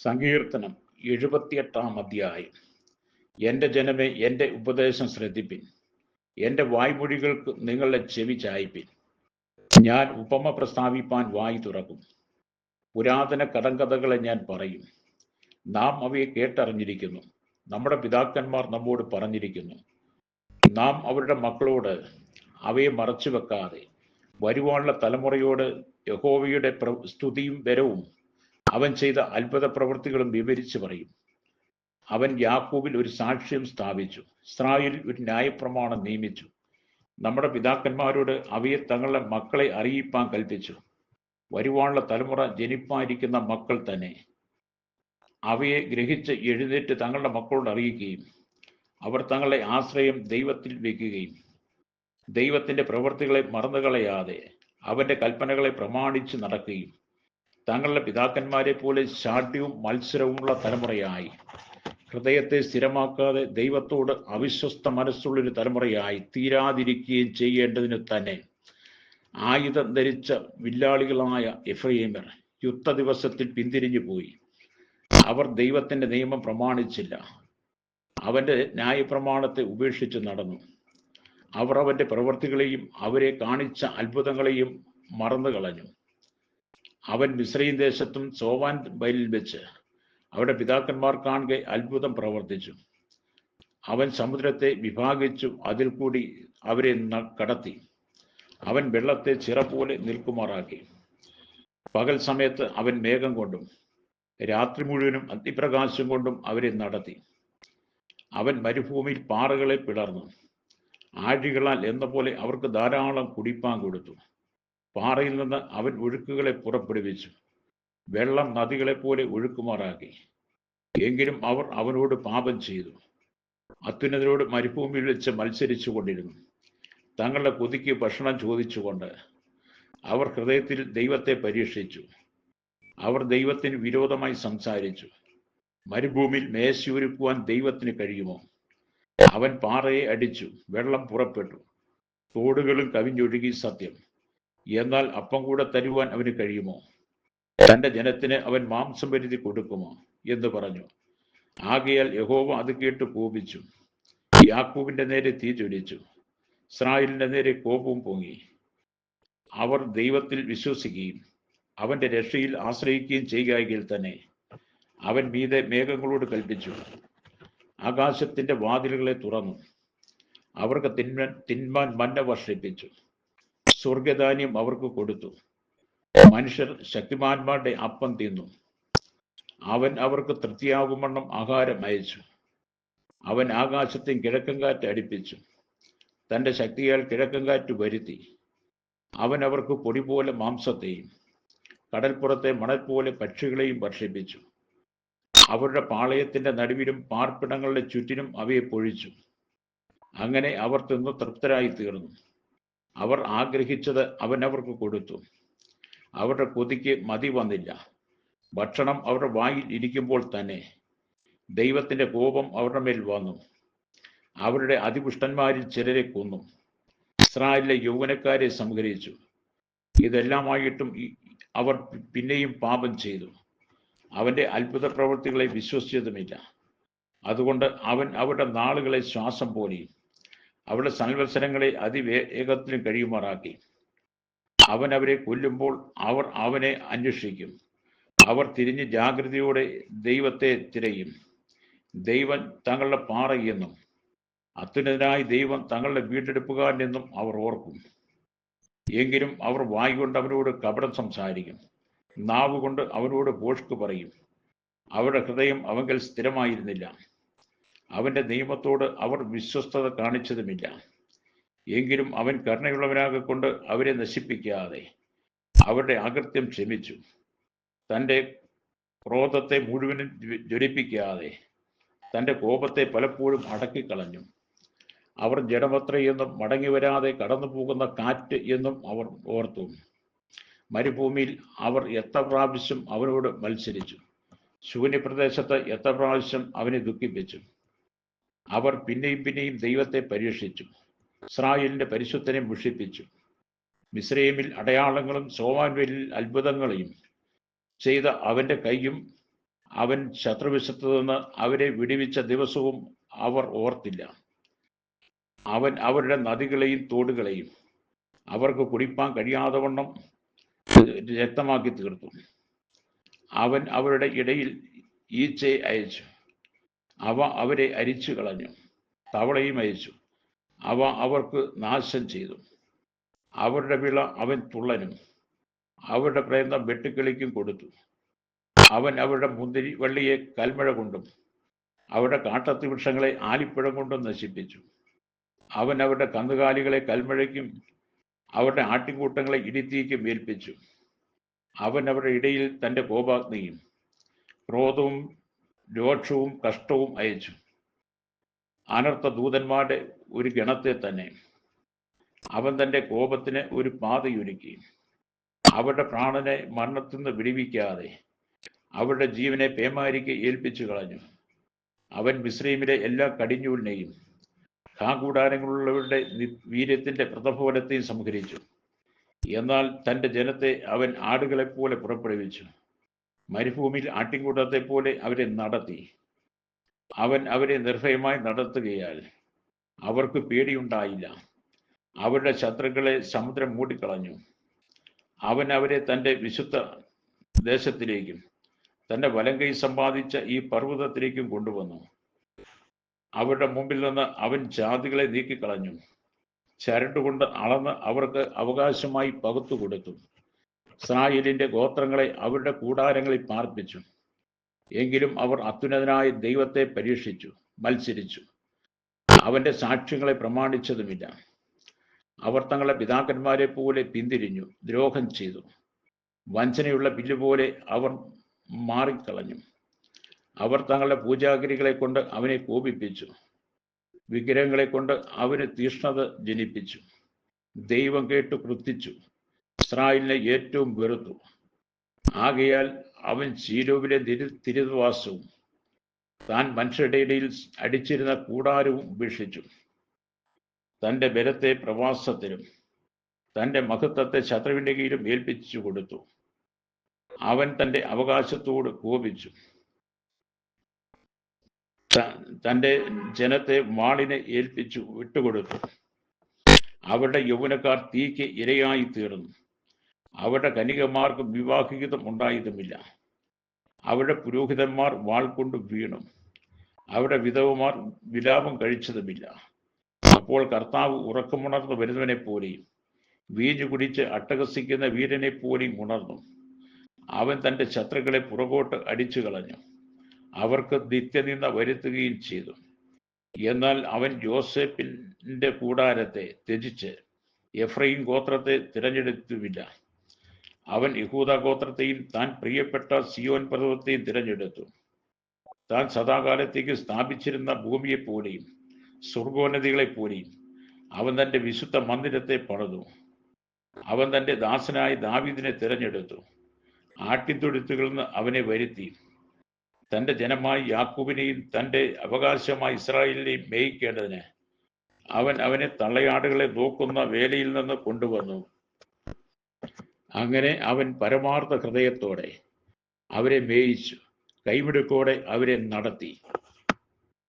സങ്കീർത്തനം 78 അധ്യായം. എൻ്റെ ജനമേ, എൻ്റെ ഉപദേശം ശ്രദ്ധിപ്പിൻ, എൻ്റെ വായ്മൊഴികൾക്ക് നിങ്ങളുടെ ചെവി ചായിപ്പിൻ. ഞാൻ ഉപമ പ്രസ്താവിപ്പാൻ വായി തുറക്കും, പുരാതന കടങ്കഥകളെ ഞാൻ പറയും. നാം അവയെ കേട്ടറിഞ്ഞിരിക്കുന്നു, നമ്മുടെ പിതാക്കന്മാർ നമ്മോട് പറഞ്ഞിരിക്കുന്നു. നാം അവരുടെ മക്കളോട് അവയെ മറച്ചു വെക്കാതെ വരുവാനുള്ള തലമുറയോട് യഹോവയുടെ സ്തുതിയും വരവും അവൻ ചെയ്ത അത്ഭുത പ്രവൃത്തികളും വിവരിച്ചു പറയും. അവൻ യാക്കോബിൽ ഒരു സാക്ഷ്യം സ്ഥാപിച്ചു, ഇസ്രായേലിൽ ഒരു ന്യായപ്രമാണം നിയമിച്ചു. നമ്മുടെ പിതാക്കന്മാരോട് അവയെ തങ്ങളുടെ മക്കളെ അറിയിപ്പാൻ കൽപ്പിച്ചു. വരുവാനുള്ള തലമുറ ജനിപ്പാനിരിക്കുന്ന മക്കൾ തന്നെ അവയെ ഗ്രഹിച്ച് എഴുന്നേറ്റ് തങ്ങളുടെ മക്കളോട് അറിയിക്കുകയും അവർ തങ്ങളുടെ ആശ്രയം ദൈവത്തിൽ വയ്ക്കുകയും ദൈവത്തിൻ്റെ പ്രവൃത്തികളെ മറന്നുകളയാതെ അവൻ്റെ കൽപ്പനകളെ പ്രമാണിച്ച് നടക്കുകയും തങ്ങളുടെ പിതാക്കന്മാരെ പോലെ ശാഠ്യവും മത്സരവുമുള്ള തലമുറയായി ഹൃദയത്തെ സ്ഥിരമാക്കാതെ ദൈവത്തോട് അവിശ്വസ്ത മനസ്സുള്ളൊരു തലമുറയായി തീരാതിരിക്കുകയും ചെയ്യേണ്ടതിന് തന്നെ ആയുധം ധരിച്ച വില്ലാളികളായ എഫ്രയീമർ യുദ്ധ ദിവസത്തിൽ പിന്തിരിഞ്ഞു പോയി. അവർ ദൈവത്തിൻ്റെ നിയമം പ്രമാണിച്ചില്ല, അവൻ്റെ ന്യായപ്രമാണത്തെ ഉപേക്ഷിച്ച് നടന്നു. അവർ അവൻ്റെ പ്രവൃത്തികളെയും അവരെ കാണിച്ച അത്ഭുതങ്ങളെയും മറന്നു കളഞ്ഞു. അവൻ മിസ്രയീം ദേശത്തും സോവാൻ വയലിൽ വെച്ച് അവരുടെ പിതാക്കന്മാർ കാണുക അത്ഭുതം പ്രവർത്തിച്ചു. അവൻ സമുദ്രത്തെ വിഭാഗിച്ചു, അതിൽ കൂടി അവരെ കടത്തി. അവൻ വെള്ളത്തെ ചിറ പോലെ നിൽക്കുമാറാക്കി. പകൽ സമയത്ത് അവൻ മേഘം കൊണ്ടും രാത്രി മുഴുവനും അഗ്നിപ്രകാശം കൊണ്ടും അവരെ നടത്തി. അവൻ മരുഭൂമിയിൽ പാറകളെ പിളർന്നു, ആഴികളാൽ എന്ന പോലെ അവർക്ക് ധാരാളം കുടിപ്പാൻ കൊടുത്തു. പാറയിൽ നിന്ന് അവൻ ഒഴുക്കുകളെ പുറപ്പെടുവിച്ചു, വെള്ളം നദികളെ പോലെ ഒഴുക്കുമാറാക്കി. എങ്കിലും അവർ അവനോട് പാപം ചെയ്തു, അത്യുന്നതരോട് മരുഭൂമിയിൽ വെച്ച് മത്സരിച്ചു കൊണ്ടിരുന്നു. തങ്ങളുടെ കൊതിക്ക് ഭക്ഷണം ചോദിച്ചുകൊണ്ട് അവർ ഹൃദയത്തിൽ ദൈവത്തെ പരീക്ഷിച്ചു. അവർ ദൈവത്തിന് വിരോധമായി സംസാരിച്ചു. മരുഭൂമിയിൽ മേശയൊരുക്കുവാൻ ദൈവത്തിന് കഴിയുമോ? അവൻ പാറയെ അടിച്ചു, വെള്ളം പുറപ്പെട്ടു, തോടുകളും കവിഞ്ഞൊഴുകി. സത്യം, എന്നാൽ അപ്പം കൂടെ തരുവാൻ അവന് കഴിയുമോ? തൻ്റെ ജനത്തിന് അവൻ മാംസം വരുത്തി കൊടുക്കുമോ എന്ന് പറഞ്ഞു. ആകയാൽ യഹോവ അത് കേട്ട് കോപിച്ചു, യാക്കോബിന്റെ നേരെ തീ ജ്വലിച്ചു, ഇസ്രായേലിന്റെ നേരെ കോപവും പൊങ്ങി. അവർ ദൈവത്തിൽ വിശ്വസിക്കുകയും അവന്റെ രക്ഷയിൽ ആശ്രയിക്കുകയും ചെയ്യുകയെങ്കിൽ തന്നെ അവൻ മീതെ മേഘങ്ങളോട് കൽപ്പിച്ചു, ആകാശത്തിന്റെ വാതിലുകളെ തുറന്നു. അവർക്ക് തിന്മാൻ മന്ന വർഷിപ്പിച്ചു, സ്വർഗധാന്യം അവർക്ക് കൊടുത്തു. മനുഷ്യർ ശക്തിമാന്മാരുടെ അപ്പം തിന്നു. അവൻ അവർക്ക് തൃപ്തിയാകുമണ്ണം ആഹാരം അയച്ചു. അവൻ ആകാശത്തിൽ കിഴക്കൻ കാറ്റ് അടിപ്പിച്ചു, തൻ്റെ ശക്തിയാൽ കിഴക്കൻ കാറ്റ് വരുത്തി. അവൻ അവർക്ക് പൊടി പോലെ മാംസത്തെയും കടൽപ്പുറത്തെ മണൽ പോലെ പക്ഷികളെയും വർഷിപ്പിച്ചു. അവരുടെ പാളയത്തിന്റെ നടുവിലും പാർപ്പിടങ്ങളുടെ ചുറ്റിനും അവയെ പൊഴിച്ചു. അങ്ങനെ അവർ തിന്നു തൃപ്തരായി തീർന്നു. അവർ ആഗ്രഹിച്ചത് അവൻ അവർക്ക് കൊടുത്തു. അവരുടെ കൊതിക്ക് മതി വന്നില്ല. ഭക്ഷണം അവരുടെ വായിൽ ഇരിക്കുമ്പോൾ തന്നെ ദൈവത്തിന്റെ കോപം അവരുടെ മേൽ വന്നു. അവരുടെ അതിപുഷ്ടന്മാരിൽ ചിലരെ കൊന്നു, ഇസ്രായേലിലെ യൗവനക്കാരെ സംഹരിച്ചു. ഇതെല്ലാമായിട്ടും അവർ പിന്നെയും പാപം ചെയ്തു, അവന്റെ അത്ഭുത പ്രവൃത്തികളെ വിശ്വസിച്ചതുമില്ല. അതുകൊണ്ട് അവൻ അവരുടെ നാളുകളെ ശ്വാസം പോലെയും അവരുടെ സംവത്സരങ്ങളെ അതിവേഗത്തിലും കഴിയുമാറാക്കി. അവൻ അവരെ കൊല്ലുമ്പോൾ അവർ അവനെ അന്വേഷിക്കും. അവർ തിരിഞ്ഞ് ജാഗ്രതയോടെ ദൈവത്തെ തിരയും. ദൈവം തങ്ങളുടെ പാറയെന്നും അത്യുന്നതനായ ദൈവം തങ്ങളുടെ വീണ്ടെടുപ്പുകാരനെന്നും അവർ ഓർക്കും. എങ്കിലും അവർ വായ് കൊണ്ട് അവനോട് കപടം സംസാരിക്കും, നാവ് കൊണ്ട് അവനോട് ഭോഷ്ക് പറയും. അവരുടെ ഹൃദയം അവങ്കൽ സ്ഥിരമായിരുന്നില്ല, അവന്റെ നിയമത്തോട് അവർ വിശ്വസ്തത കാണിച്ചതുമില്ല. എങ്കിലും അവൻ കരുണയുള്ളവനാകൊണ്ട് അവരെ നശിപ്പിക്കാതെ അവരുടെ അകൃത്യം ക്ഷമിച്ചു. തൻ്റെ ക്രോധത്തെ മുഴുവനും ജ്വലിപ്പിക്കാതെ തൻ്റെ കോപത്തെ പലപ്പോഴും അടക്കിക്കളഞ്ഞു. അവർ ജഡമത്രയെന്നും മടങ്ങി വരാതെ കടന്നു പോകുന്ന കാറ്റ് എന്നും അവർ ഓർത്തു. മരുഭൂമിയിൽ അവർ എത്ര പ്രാവശ്യം അവനോട് മത്സരിച്ചു, ശൂന്യപ്രദേശത്ത് എത്ര പ്രാവശ്യം അവനെ ദുഃഖിപ്പിച്ചു. അവർ പിന്നെയും ദൈവത്തെ പരീക്ഷിച്ചു, ഇസ്രായേലിന്റെ പരിശുദ്ധനെ മുഷിപ്പിച്ചു. മിസ്രയീമിൽ അടയാളങ്ങളും സോവാൻവെലിൽ അത്ഭുതങ്ങളെയും ചെയ്ത അവന്റെ കൈയും അവൻ ശത്രുവശത്തു നിന്ന് അവരെ വിടുവിച്ച ദിവസവും അവർ ഓർത്തില്ല. അവൻ അവരുടെ നദികളെയും തോടുകളെയും അവർക്ക് കുടിപ്പാൻ കഴിയാതവണ്ണം രക്തമാക്കി തീർത്തു. അവൻ അവരുടെ ഇടയിൽ ഈച്ചയെ അയച്ചു, അവ അവരെ അരിച്ചു കളഞ്ഞു. തവളയും അയച്ചു, അവ അവർക്ക് നാശം ചെയ്തു. അവരുടെ വിള അവൻ തുള്ളനും അവരുടെ പ്രയത്നം വെട്ടുക്കിളിക്കും കൊടുത്തു. അവൻ അവരുടെ മുന്തിരി വള്ളിയെ കൽമഴ കൊണ്ടും അവരുടെ കാട്ടത്തി വൃക്ഷങ്ങളെ ആലിപ്പഴം കൊണ്ടും നശിപ്പിച്ചു. അവൻ അവരുടെ കന്നുകാലികളെ കൽമഴയ്ക്കും അവരുടെ ആട്ടിൻകൂട്ടങ്ങളെ ഇടിത്തീക്കും ഏൽപ്പിച്ചു. അവൻ അവരുടെ ഇടയിൽ തൻ്റെ കോപാഗ്നിയും ക്രോധവും രോക്ഷവും കഷ്ടവും അയച്ചു. അനർത്ഥ ദൂതന്മാരുടെ ഒരു ഗണത്തെ തന്നെ. അവൻ തൻ്റെ കോപത്തിന് ഒരു പാതയൊരുക്കി. അവരുടെ പ്രാണനെ മരണത്തിൽ നിന്ന് വിടുവിക്കാതെ അവരുടെ ജീവനെ പേമാരിക്ക് ഏൽപ്പിച്ചു കളഞ്ഞു. അവൻ മിസ്രയീമിലെ എല്ലാ കടിഞ്ഞൂലിനെയും കാകൂടാരങ്ങളുള്ളവരുടെ വീര്യത്തിന്റെ പ്രതഫലത്തെയും സംഹരിച്ചു. എന്നാൽ തൻ്റെ ജനത്തെ അവൻ ആടുകളെപ്പോലെ പുറപ്പെടുവിച്ചു. മരുഭൂമിയിൽ ആട്ടിൻകൂട്ടത്തെ പോലെ അവരെ നടത്തി. അവൻ അവരെ നിർഭയമായി നടത്തുകയാൽ അവർക്ക് പേടിയുണ്ടായില്ല. അവരുടെ ശത്രുക്കളെ സമുദ്രം മൂടിക്കളഞ്ഞു. അവൻ അവരെ തൻ്റെ വിശുദ്ധ ദേശത്തിലേക്കും തൻ്റെ വലങ്കൈ സമ്പാദിച്ച ഈ പർവ്വതത്തിലേക്കും കൊണ്ടുവന്നു. അവരുടെ മുമ്പിൽ നിന്ന് അവൻ ജാതികളെ നീക്കിക്കളഞ്ഞു. ചരടുകൊണ്ട് അളന്ന് അവർക്ക് അവകാശമായി പകുത്തു കൊടുത്തു. ഇസ്രായേലിന്റെ ഗോത്രങ്ങളെ അവരുടെ കൂടാരങ്ങളിൽ പാർപ്പിച്ചു. എങ്കിലും അവർ അത്യുന്നതനായ ദൈവത്തെ പരീക്ഷിച്ചു, മത്സരിച്ചു. അവന്റെ സാക്ഷ്യങ്ങളെ പ്രമാണിച്ചതുമില്ല. അവർ തങ്ങളുടെ പിതാക്കന്മാരെ പോലെ പിന്തിരിഞ്ഞു, ദ്രോഹം ചെയ്തു. വഞ്ചനയുള്ള ബില്ലുപോലെ അവർ മാറിക്കളഞ്ഞു. അവർ തങ്ങളുടെ പൂജാഗിരികളെ കൊണ്ട് അവനെ കോപിപ്പിച്ചു. വിഗ്രഹങ്ങളെ കൊണ്ട് അവന് തീഷ്ണത ജനിപ്പിച്ചു. ദൈവം കേട്ടു ക്രുദ്ധിച്ചു, ഇസ്രായേലിനെ ഏറ്റവും വെറുത്തു. ആകയാൽ അവൻ ശീലോവിലെ തിരുവാസവും താൻ മനുഷ്യരുടെ ഇടയിൽ അടിച്ചിരുന്ന കൂടാരവും ഉപേക്ഷിച്ചു. തൻ്റെ ബലത്തെ പ്രവാസത്തിലും തൻ്റെ മഹത്വത്തെ ശത്രുവിൻ്റെ കീഴിലും ഏൽപ്പിച്ചു കൊടുത്തു. അവൻ തൻ്റെ അവകാശത്തോട് കോപിച്ചു. തൻ്റെ ജനത്തെ വാളിനെ ഏൽപ്പിച്ചു വിട്ടുകൊടുത്തു. അവരുടെ യൗവനക്കാർ തീക്ക് ഇരയായി തീർന്നു. അവരുടെ കനികമാർക്ക് വിവാഹിതം ഉണ്ടായതുമില്ല. അവരുടെ പുരോഹിതന്മാർ വാൾ കൊണ്ട് വീണു. അവരുടെ വിധവമാർ വിലാപം കഴിച്ചതുമില്ല. അപ്പോൾ കർത്താവ് ഉറക്കമുണർന്നു വരുന്നവനെ പോലെയും വീഞ്ഞു കുടിച്ച് അട്ടഹസിക്കുന്ന വീരനെ പോലെയും ഉണർന്നു. അവൻ തൻ്റെ ശത്രുക്കളെ പുറകോട്ട് അടിച്ചു കളഞ്ഞു. അവർക്ക് നിത്യനിന്ദ വരുത്തുകയും ചെയ്തു. എന്നാൽ അവൻ യോസേഫിന്റെ കൂടാരത്തെ ത്യജിച്ച് എഫ്രയീം ഗോത്രത്തെ തിരഞ്ഞെടുത്തുമില്ല. അവൻ യഹൂദ ഗോത്രത്തെയും താൻ പ്രിയപ്പെട്ട സിയോൻ പർവ്വതത്തെയും തിരഞ്ഞെടുത്തു. താൻ സദാകാലത്തേക്ക് സ്ഥാപിച്ചിരുന്ന ഭൂമിയെപ്പോലെയും സ്വർഗോന്നതികളെപ്പോലെയും അവൻ തൻ്റെ വിശുദ്ധ മന്ദിരത്തെ പണിതു. അവൻ തൻ്റെ ദാസനായ ദാവീദിനെ തിരഞ്ഞെടുത്തു. ആട്ടിൻതൊഴുത്തുകളിൽ നിന്ന് അവനെ വരുത്തി. തൻ്റെ ജനമായി യാക്കോബിനെയും തൻ്റെ അവകാശമായി ഇസ്രായേലിനെയും മേയിക്കേണ്ടതിന് അവൻ അവനെ തള്ളയാടുകളെ നോക്കുന്ന വേലയിൽ നിന്ന് കൊണ്ടുവന്നു. അങ്ങനെ അവൻ പരമാർത്ഥ ഹൃദയത്തോടെ അവരെ മേയിച്ചു, കൈമിടുക്കോടെ അവരെ നടത്തി.